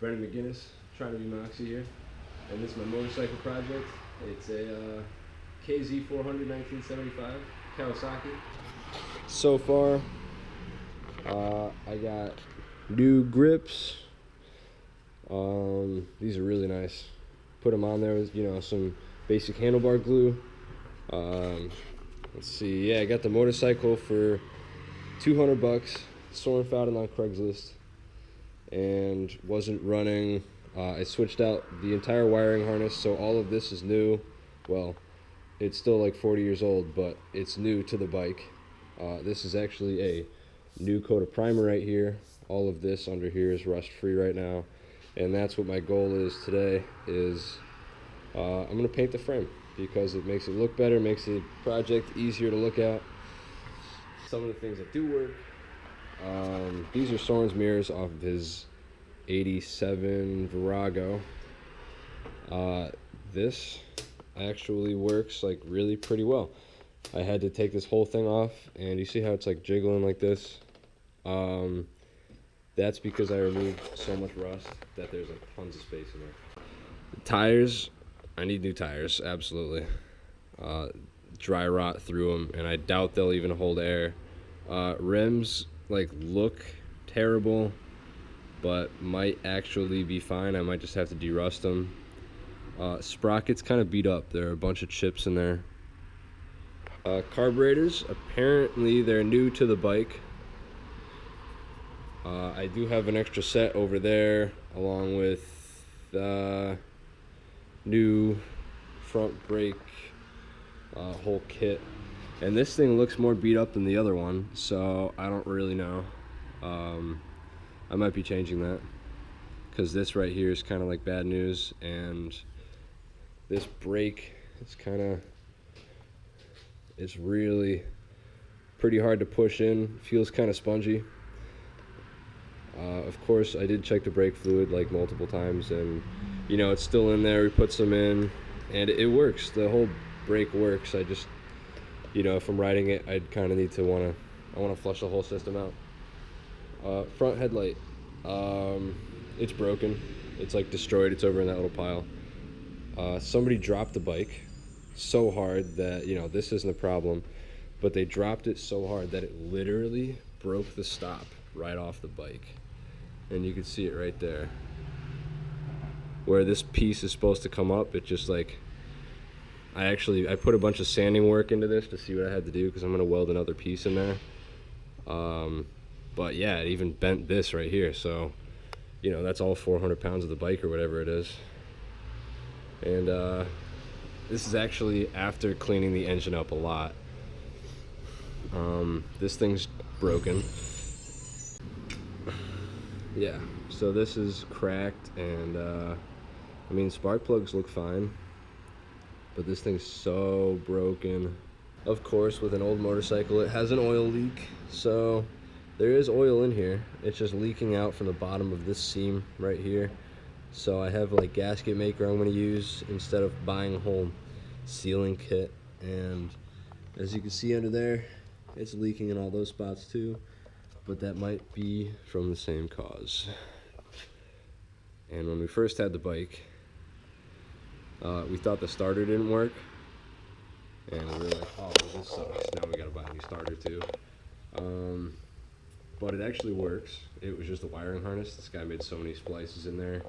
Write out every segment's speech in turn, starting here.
Brennan McGinnis, trying to be Moxie here, and this is my motorcycle project. It's a KZ400 1975 Kawasaki. So far, I got new grips. These are really nice. Put them on there with, you know, some basic handlebar glue. Let's see, yeah, I got the motorcycle for $200. Sorren and I on Craigslist, and wasn't running. I switched out the entire wiring harness, so all of this is new. Well, it's still like 40 years old, but it's new to the bike. This is actually a new coat of primer right here. All of this under here is rust free right now, and that's what my goal is today. Is I'm gonna paint the frame because it makes it look better, makes the project easier to look at. Some of the things that do work. These are Sorren's mirrors off of his 87 Virago. This actually works like really pretty well. I had to take this whole thing off, and you see how it's like jiggling like this? That's because I removed so much rust that there's like tons of space in there. The tires, I need new tires, absolutely. Dry rot through them, and I doubt they'll even hold air. Rims like look terrible, but might actually be fine. I might just have to derust them. Sprockets kind of beat up. There are a bunch of chips in there. Carburetors, apparently they're new to the bike. I do have an extra set over there, along with new front brake whole kit. And this thing looks more beat up than the other one, so I don't really know. I might be changing that, because this right here is kind of like bad news, and this brake, it's really pretty hard to push in, feels kind of spongy. Of course, I did check the brake fluid like multiple times, and you know, it's still in there. We put some in, and it works. The whole brake works. I just, you know, if I'm riding it, I'd kind of need to I want to flush the whole system out. Front headlight, it's broken. It's like destroyed. It's over in that little pile. Somebody dropped the bike so hard that, you know, this isn't a problem, but they dropped it so hard that it literally broke the stop right off the bike. And you can see it right there. Where this piece is supposed to come up, it just like, I put a bunch of sanding work into this to see what I had to do, because I'm going to weld another piece in there. But yeah, it even bent this right here, so you know, that's all 400 pounds of the bike or whatever it is. And this is actually after cleaning the engine up a lot. This thing's broken. Yeah, so this is cracked, and I mean, spark plugs look fine, but this thing's so broken. Of course, with an old motorcycle, it has an oil leak, so there is oil in here. It's just leaking out from the bottom of this seam right here. So I have like gasket maker I'm going to use instead of buying a whole sealing kit. And as you can see under there, it's leaking in all those spots too, but that might be from the same cause. And when we first had the bike, we thought the starter didn't work, and we were like, oh, well, this sucks, now we gotta buy a new starter too. But it actually works. It was just a wiring harness. This guy made so many splices in there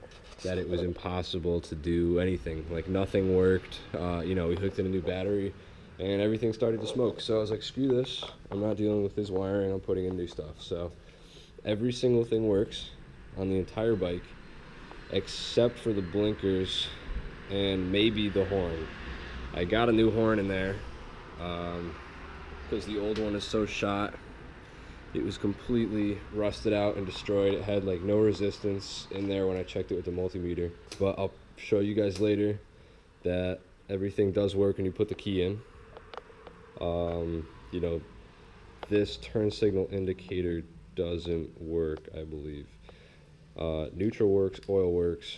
that it was impossible to do anything. Like, nothing worked. You know, we hooked in a new battery, and everything started to smoke. So I was like, screw this. I'm not dealing with this wiring. I'm putting in new stuff. So every single thing works on the entire bike, except for the blinkers and maybe the horn. I got a new horn in there because the old one is so shot. It was completely rusted out and destroyed. It had like no resistance in there when I checked it with the multimeter. But I'll show you guys later that everything does work when you put the key in. You know, this turn signal indicator doesn't work, I believe. Neutral works, oil works.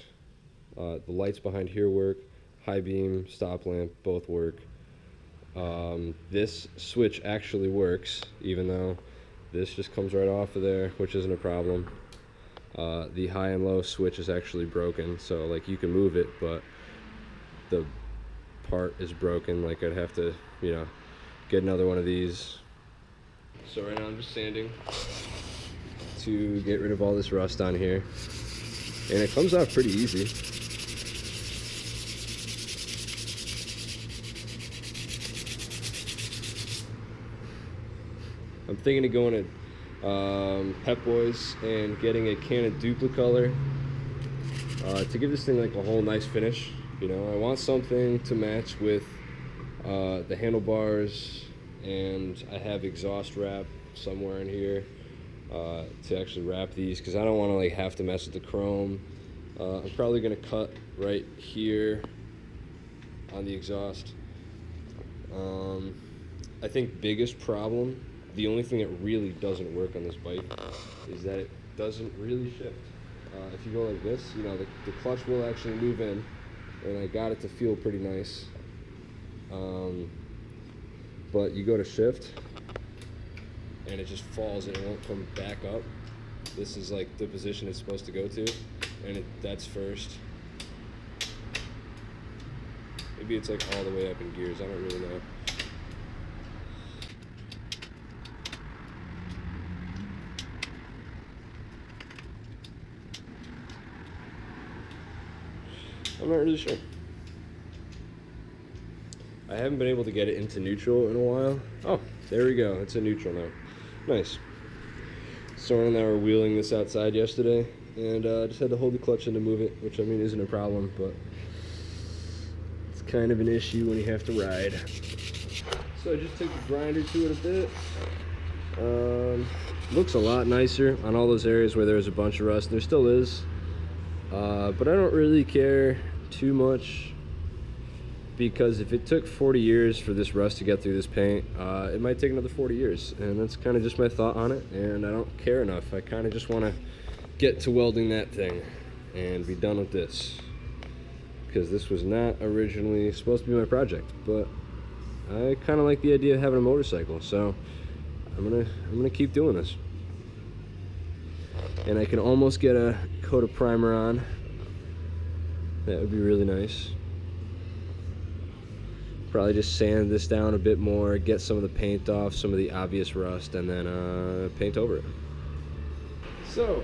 The lights behind here work. High beam, stop lamp, both work. This switch actually works, even though this just comes right off of there, which isn't a problem. The high and low switch is actually broken, so like you can move it, but the part is broken. Like I'd have to, you know, get another one of these. So right now I'm just sanding to get rid of all this rust on here, and it comes off pretty easy. I'm thinking of going to Pep Boys and getting a can of Duplicolor to give this thing like a whole nice finish. You know, I want something to match with the handlebars, and I have exhaust wrap somewhere in here to actually wrap these, because I don't want to like have to mess with the chrome. I'm probably going to cut right here on the exhaust. I think biggest problem, the only thing that really doesn't work on this bike is that it doesn't really shift. If you go like this, you know, the clutch will actually move in, and I got it to feel pretty nice. But you go to shift, and it just falls and it won't come back up. This is like the position it's supposed to go to, and that's first. Maybe it's like all the way up in gears, I don't really know. I'm not really sure. I haven't been able to get it into neutral in a while. Oh, there we go. It's in neutral now. Nice. Sorren and I were wheeling this outside yesterday, and just had to hold the clutch in to move it, which I mean isn't a problem, but it's kind of an issue when you have to ride. So I just took the grinder to it a bit. Looks a lot nicer on all those areas where there was a bunch of rust. There still is. But I don't really care too much, because if it took 40 years for this rust to get through this paint, it might take another 40 years, and that's kind of just my thought on it, and I don't care enough. I kind of just want to get to welding that thing and be done with this, because this was not originally supposed to be my project, but I kind of like the idea of having a motorcycle, so I'm gonna keep doing this. And I can almost get a coat of primer on. That would be really nice. Probably just sand this down a bit more, get some of the paint off, some of the obvious rust, and then paint over it. So,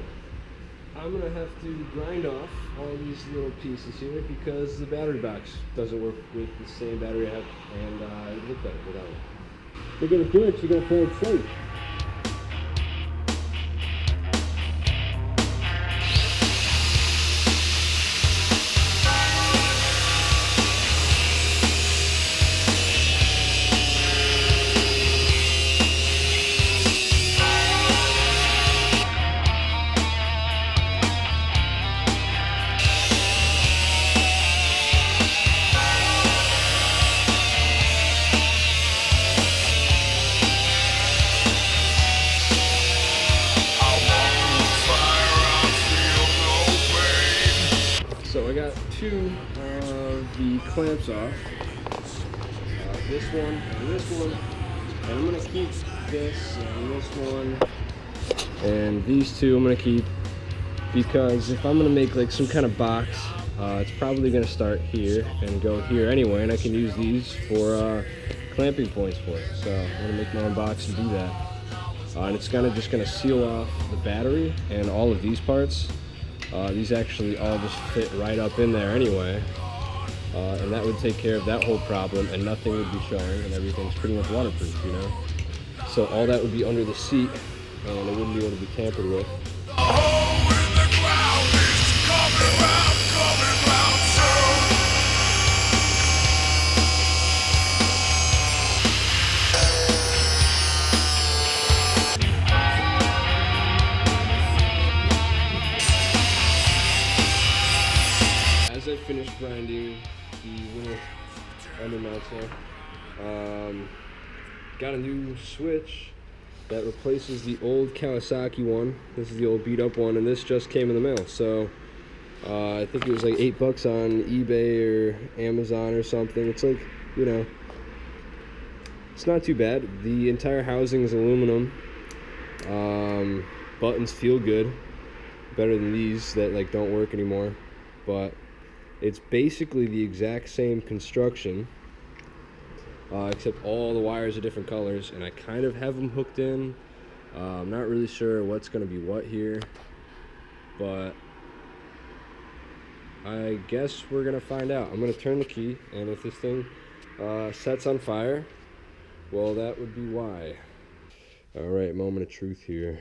I'm gonna have to grind off all these little pieces here, because the battery box doesn't work with the same battery I have, and it would look better without it. We're gonna do it, you're gonna play it safe. So I got two of the clamps off, this one and this one, and I'm going to keep this and this one, and these two I'm going to keep, because if I'm going to make like some kind of box, it's probably going to start here and go here anyway, and I can use these for clamping points for it. So I'm going to make my own box and do that, and it's kind of just going to seal off the battery and all of these parts. These actually all just fit right up in there anyway, and that would take care of that whole problem, and nothing would be showing, and everything's pretty much waterproof, you know? So all that would be under the seat, and it wouldn't be able to be tampered with. As I finished grinding the little undermounts there, got a new switch that replaces the old Kawasaki one. This is the old beat up one, and this just came in the mail. So I think it was like $8 on eBay or Amazon or something. It's like, you know, it's not too bad. The entire housing is aluminum. Buttons feel good. better than these that like don't work anymore. But it's basically the exact same construction, except all the wires are different colors, and I kind of have them hooked in. I'm not really sure what's going to be what here, but I guess we're going to find out. I'm going to turn the key, and if this thing sets on fire, well, that would be why. All right, moment of truth here.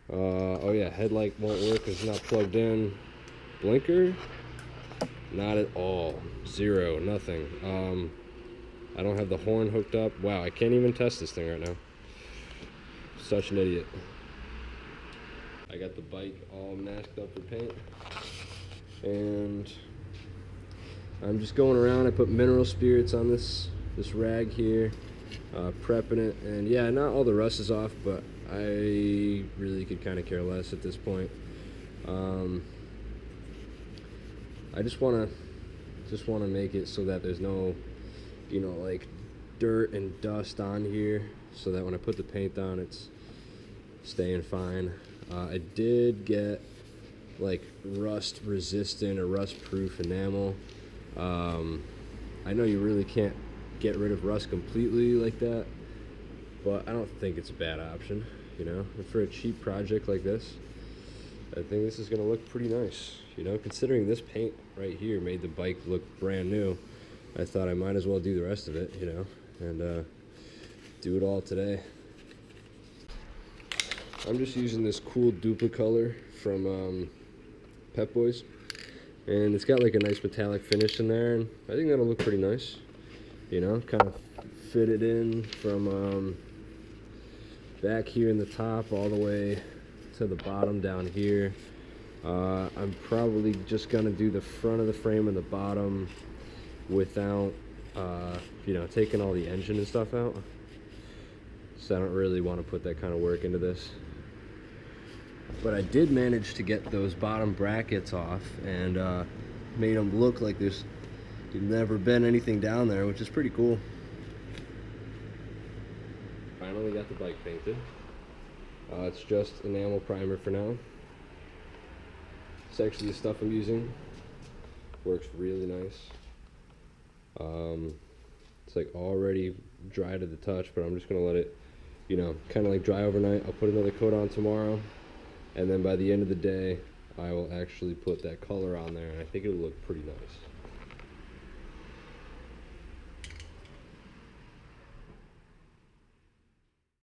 Oh yeah, headlight won't work because it's not plugged in. Blinker, not at all. Zero, nothing. I don't have the horn hooked up. Wow, I can't even test this thing right now. Such an idiot. I got the bike all masked up for paint, and I'm just going around. I put mineral spirits on this rag here, prepping it, and yeah, not all the rust is off, but I really could kind of care less at this point. I just want to make it so that there's no, you know, like dirt and dust on here, so that when I put the paint down, it's staying fine. I did get like rust resistant or rust proof enamel. I know you really can't get rid of rust completely like that, but I don't think it's a bad option, you know. And for a cheap project like this, I think this is gonna look pretty nice, you know, considering this paint right here made the bike look brand new. I thought I might as well do the rest of it, you know, and do it all today. I'm just using this cool dupa color from Pep Boys, and it's got like a nice metallic finish in there, and I think that'll look pretty nice, you know. Kind of fit it in from back here in the top all the way to the bottom down here. I'm probably just gonna do the front of the frame and the bottom without you know, taking all the engine and stuff out, so I don't really want to put that kind of work into this. But I did manage to get those bottom brackets off, and made them look like there's never been anything down there, which is pretty cool. Finally got the bike painted. It's just enamel primer for now. It's actually the stuff I'm using. Works really nice. It's like already dry to the touch, but I'm just gonna let it, you know, kind of like dry overnight. I'll put another coat on tomorrow, and then by the end of the day, I will actually put that color on there, and I think it'll look pretty nice.